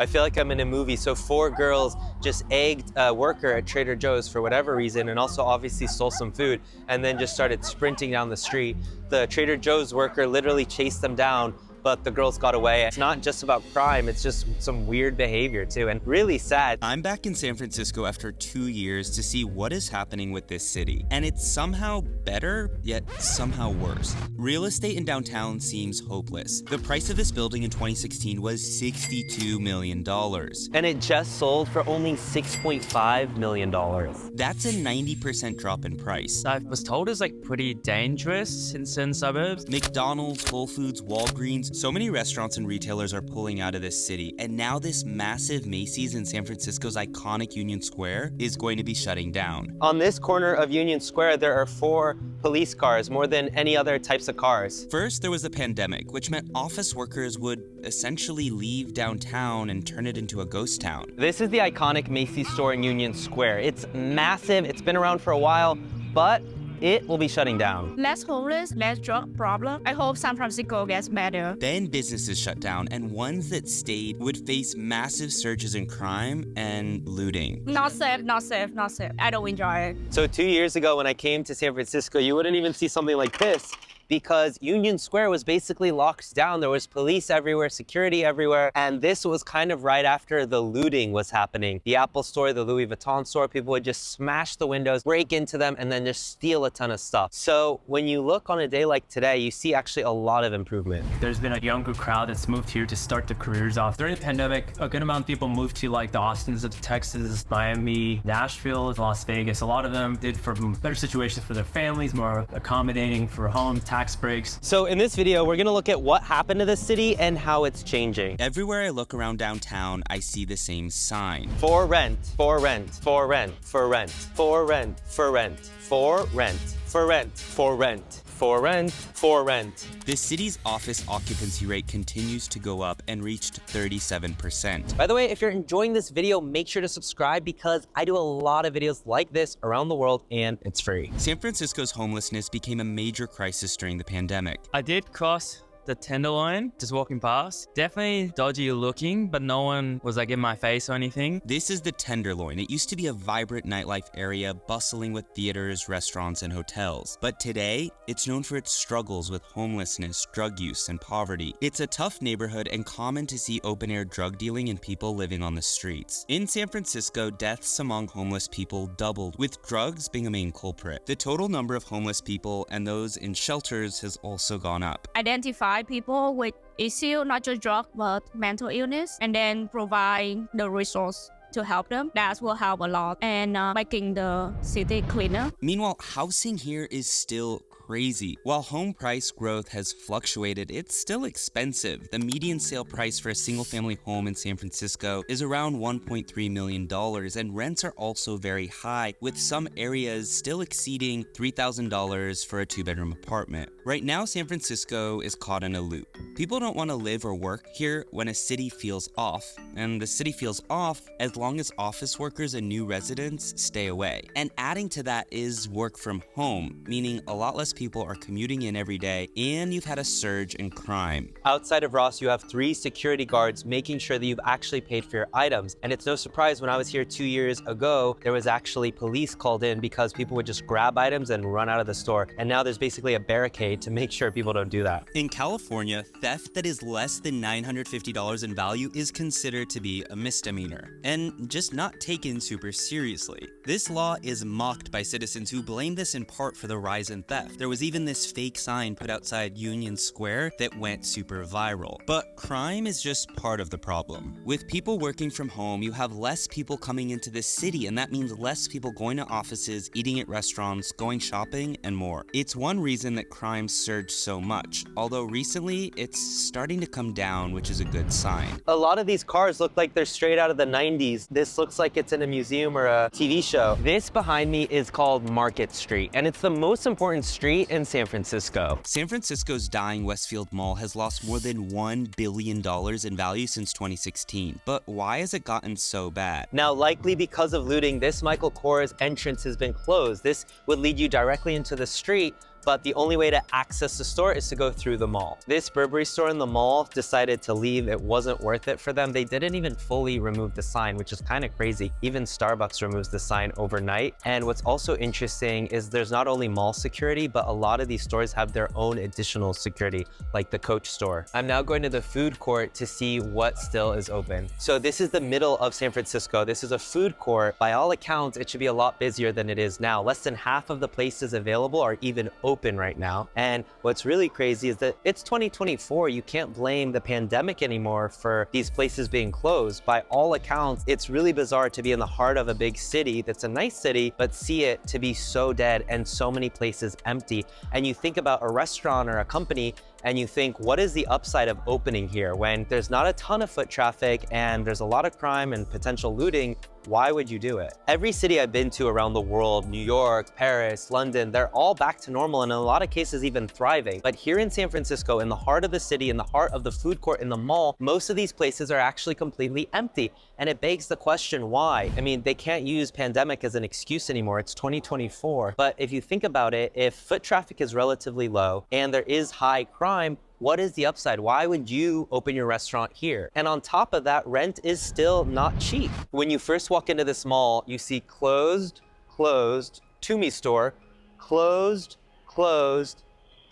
I feel like I'm in a movie. So 4 girls just egged a worker at Trader Joe's for whatever reason, and also obviously stole some food, and then just started sprinting down the street. The Trader Joe's worker literally chased them down, but the girls got away. It's not just about crime, it's just some weird behavior too, and really sad. I'm back in San Francisco after 2 years to see what is happening with this city. And it's somehow better, yet somehow worse. Real estate in downtown seems hopeless. The price of this building in 2016 was $62 million. And it just sold for only $6.5 million. That's a 90% drop in price. I was told it's like pretty dangerous in certain suburbs. McDonald's, Whole Foods, Walgreens, so many restaurants and retailers are pulling out of this city, and now this massive Macy's in San Francisco's iconic Union Square is going to be shutting down. On this corner of Union Square, there are 4 police cars, more than any other types of cars. First, there was the pandemic, which meant office workers would essentially leave downtown and turn it into a ghost town. This is the iconic Macy's store in Union Square. It's massive, it's been around for a while, but it will be shutting down. Less homeless, less drug problem. I hope San Francisco gets better. Then businesses shut down, and ones that stayed would face massive surges in crime and looting. Not safe, not safe, not safe. I don't enjoy it. So 2 years ago when I came to San Francisco, you wouldn't even see something like this, because Union Square was basically locked down. There was police everywhere, security everywhere, and this was kind of right after the looting was happening. The Apple store, the Louis Vuitton store, people would just smash the windows, break into them, and then just steal a ton of stuff. So when you look on a day like today, you see actually a lot of improvement. There's been a younger crowd that's moved here to start their careers off. During the pandemic, a good amount of people moved to like the Austins of Texas, Miami, Nashville, Las Vegas. A lot of them did for better situations for their families, more accommodating for home, tax breaks. So in this video, we're gonna look at what happened to the city and how it's changing. Everywhere I look around downtown, I see the same sign. For rent, for rent, for rent, for rent, for rent, for rent, for rent, for rent, for rent, for rent, for rent. The city's office occupancy rate continues to go up and reached 37%. By the way, if you're enjoying this video, make sure to subscribe because I do a lot of videos like this around the world and it's free. San Francisco's homelessness became a major crisis during the pandemic. I did cross the Tenderloin, just walking past. Definitely dodgy looking, but no one was like in my face or anything. This is the Tenderloin. It used to be a vibrant nightlife area bustling with theaters, restaurants, and hotels. But today, it's known for its struggles with homelessness, drug use, and poverty. It's a tough neighborhood and common to see open-air drug dealing and people living on the streets. In San Francisco, deaths among homeless people doubled, with drugs being a main culprit. The total number of homeless people and those in shelters has also gone up. Identify people with issue, not just drug, but mental illness, and then provide the resource to help them. That will help a lot, and making the city cleaner. Meanwhile, housing here is still crazy. While home price growth has fluctuated, it's still expensive. The median sale price for a single-family home in San Francisco is around $1.3 million, and rents are also very high, with some areas still exceeding $3,000 for a 2-bedroom apartment. Right now, San Francisco is caught in a loop. People don't want to live or work here when a city feels off, and the city feels off as long as office workers and new residents stay away. And adding to that is work from home, meaning a lot less people are commuting in every day, and you've had a surge in crime. Outside of Ross, you have 3 security guards making sure that you've actually paid for your items. And it's no surprise when I was here 2 years ago, there was actually police called in because people would just grab items and run out of the store. And now there's basically a barricade to make sure people don't do that. In California, theft that is less than $950 in value is considered to be a misdemeanor, and just not taken super seriously. This law is mocked by citizens who blame this in part for the rise in theft. There was even this fake sign put outside Union Square that went super viral. But crime is just part of the problem. With people working from home, you have less people coming into the city, and that means less people going to offices, eating at restaurants, going shopping, and more. It's one reason that crime surged so much, although recently it's starting to come down, which is a good sign. A lot of these cars look like they're straight out of the 90s. This looks like it's in a museum or a TV show. This behind me is called Market Street, and it's the most important street in San Francisco. San Francisco's dying Westfield Mall has lost more than $1 billion in value since 2016. But why has it gotten so bad? Now, likely because of looting, this Michael Kors entrance has been closed. This would lead you directly into the street, but the only way to access the store is to go through the mall. This Burberry store in the mall decided to leave. It wasn't worth it for them. They didn't even fully remove the sign, which is kind of crazy. Even Starbucks removes the sign overnight. And what's also interesting is there's not only mall security, but a lot of these stores have their own additional security, like the Coach store. I'm now going to the food court to see what still is open. So this is the middle of San Francisco. This is a food court. By all accounts, it should be a lot busier than it is now. Less than half of the places available are even open right now. And what's really crazy is that it's 2024. You can't blame the pandemic anymore for these places being closed. By all accounts, it's really bizarre to be in the heart of a big city that's a nice city, but see it to be so dead and so many places empty. And you think about a restaurant or a company and you think, what is the upside of opening here when there's not a ton of foot traffic and there's a lot of crime and potential looting? Why would you do it? Every city I've been to around the world, New York, Paris, London, they're all back to normal and in a lot of cases even thriving. But here in San Francisco, in the heart of the city, in the heart of the food court, in the mall, most of these places are actually completely empty. And it begs the question, why? I mean, they can't use pandemic as an excuse anymore. It's 2024. But if you think about it, if foot traffic is relatively low and there is high crime, what is the upside? Why would you open your restaurant here? And on top of that, rent is still not cheap. When you first walk into this mall, you see closed, closed, Toomey store, closed, closed,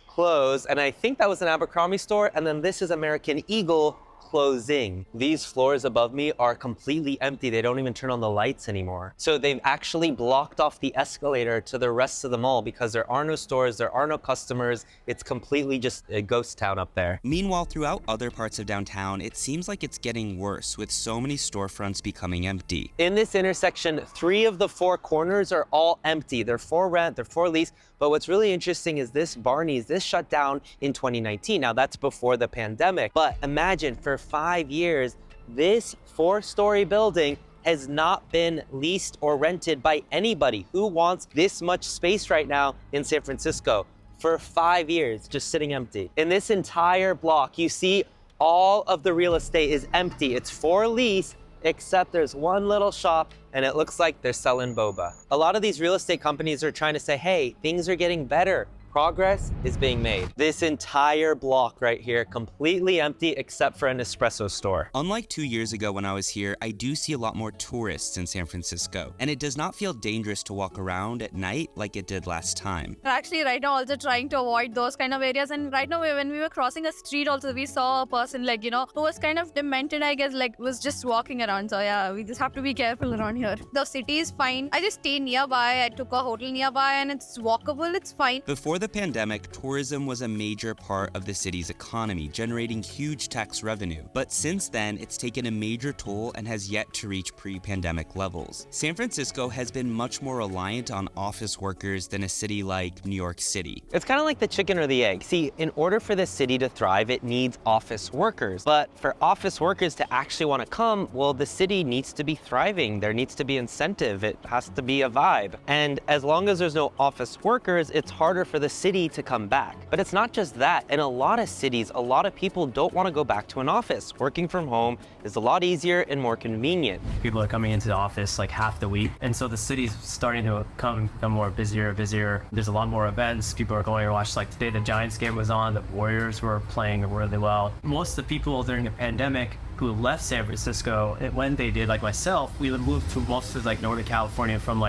closed. And I think that was an Abercrombie store. And then this is American Eagle, closing. These floors above me are completely empty. They don't even turn on the lights anymore. So they've actually blocked off the escalator to the rest of the mall because there are no stores, there are no customers. It's completely just a ghost town up there. Meanwhile, throughout other parts of downtown, it seems like it's getting worse with so many storefronts becoming empty. In this intersection, 3 of the 4 corners are all empty. They're for rent, they're for lease. But what's really interesting is this Barney's, this shut down in 2019. Now that's before the pandemic. But imagine for 5 years, this 4-story building has not been leased or rented by anybody. Who wants this much space right now in San Francisco? For 5 years, just sitting empty. In this entire block, you see all of the real estate is empty. It's for lease, except there's one little shop and it looks like they're selling boba. A lot of these real estate companies are trying to say, hey, things are getting better. Progress is being made. This entire block right here, completely empty except for an espresso store. Unlike 2 years ago when I was here, I do see a lot more tourists in San Francisco, and it does not feel dangerous to walk around at night like it did last time. We're actually right now also trying to avoid those kind of areas, and right now when we were crossing a street also, we saw a person who was kind of demented, I guess, was just walking around. So yeah, we just have to be careful around here. The city is fine. I just stayed nearby. I took a hotel nearby and it's walkable. It's fine. Before the pandemic, tourism was a major part of the city's economy, generating huge tax revenue. But since then, it's taken a major toll and has yet to reach pre-pandemic levels. San Francisco has been much more reliant on office workers than a city like New York City. It's kind of like the chicken or the egg. See, in order for the city to thrive, it needs office workers. But for office workers to actually want to come, well, the city needs to be thriving. There needs to be incentive. It has to be a vibe. And as long as there's no office workers, it's harder for the city to come back. But it's not just that. In a lot of cities, a lot of people don't want to go back to an office. Working from home is a lot easier and more convenient. People are coming into the office like half the week, and so the city's starting to become more busier. There's a lot more events. People are going to watch, like today the Giants game was on, the Warriors were playing really well. Most of the people during the pandemic who left San Francisco, when they did, like myself, we would move to most of Northern California from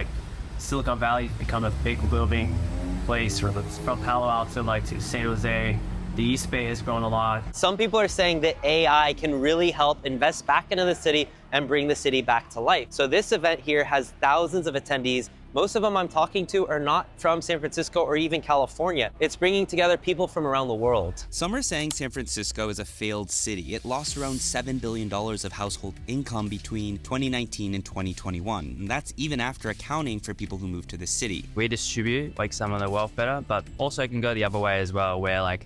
Silicon Valley to become a big booming place, or from Palo Alto to San Jose. The East Bay has grown a lot. Some people are saying that AI can really help invest back into the city and bring the city back to life. So this event here has thousands of attendees. Most of them I'm talking to are not from San Francisco or even California. It's bringing together people from around the world. Some are saying San Francisco is a failed city. It lost around $7 billion of household income between 2019 and 2021. And that's even after accounting for people who moved to the city. We distribute some of the wealth better, but also it can go the other way as well, where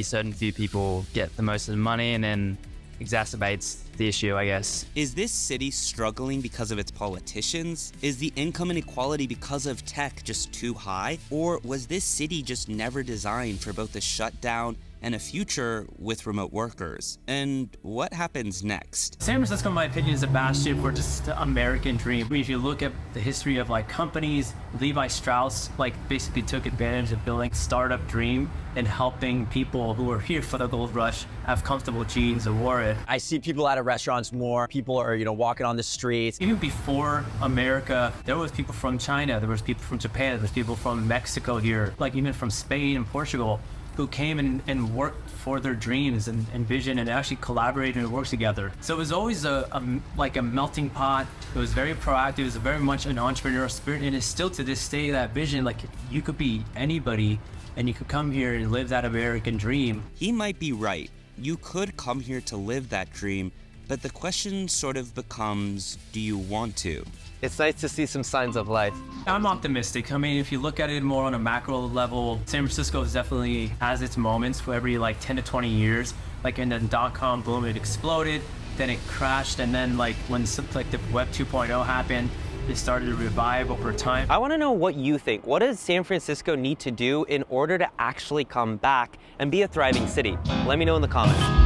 certain few people get the most of the money and then exacerbates the issue, I guess. Is this city struggling because of its politicians? Is the income inequality because of tech just too high? Or was this city just never designed for both the shutdown and a future with remote workers. And what happens next? San Francisco, in my opinion, is a bastion for just the American dream. If you look at the history of like companies, Levi Strauss like basically took advantage of building a startup dream and helping people who were here for the gold rush have comfortable jeans and wore it. I see people out of restaurants more. People are, walking on the streets. Even before America, there was people from China, there was people from Japan, there was people from Mexico here, like even from Spain and Portugal, who came and worked for their dreams and vision and actually collaborated and worked together. So it was always like a melting pot. It was very proactive. It was very much an entrepreneurial spirit, and it's still to this day that vision. Like you could be anybody, and you could come here and live that American dream. He might be right. You could come here to live that dream, but the question sort of becomes, do you want to? It's nice to see some signs of life. I'm optimistic. I mean, if you look at it more on a macro level, San Francisco definitely has its moments for every like 10 to 20 years. Like in the dot-com boom, it exploded, then it crashed, and then like when like the Web 2.0 happened, it started to revive over time. I want to know what you think. What does San Francisco need to do in order to actually come back and be a thriving city? Let me know in the comments.